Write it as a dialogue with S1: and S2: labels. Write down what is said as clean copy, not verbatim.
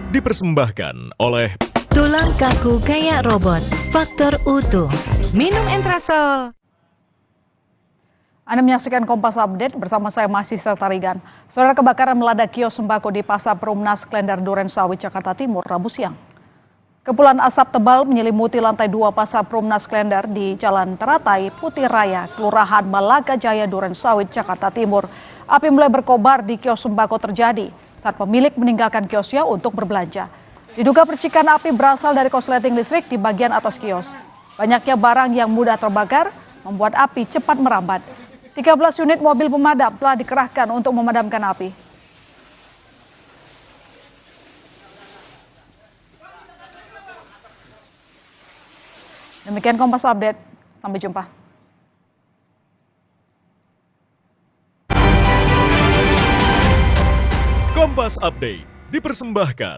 S1: dipersembahkan oleh
S2: Tulang kaku kayak robot, Faktor Utuh, minum Entrasol.
S3: Anda menyaksikan Kompas Update bersama saya Mahasiswa Tarigan. Saudara, kebakaran melanda kios sembako di Pasar Perumnas Klender Durensawit, Jakarta Timur, Rabu siang. Kepulan asap tebal menyelimuti lantai 2 Pasar Perumnas Klender di Jalan Teratai, Putih Raya, Kelurahan Malaga Jaya, Durensawit, Jakarta Timur. Api mulai berkobar di kios sembako terjadi saat pemilik meninggalkan kiosnya untuk berbelanja. Diduga percikan api berasal dari korsleting listrik di bagian atas kios. Banyaknya barang yang mudah terbakar membuat api cepat merambat. 13 unit mobil pemadam telah dikerahkan untuk memadamkan api. Demikian Kompas Update, sampai jumpa.
S1: Kompas Update dipersembahkan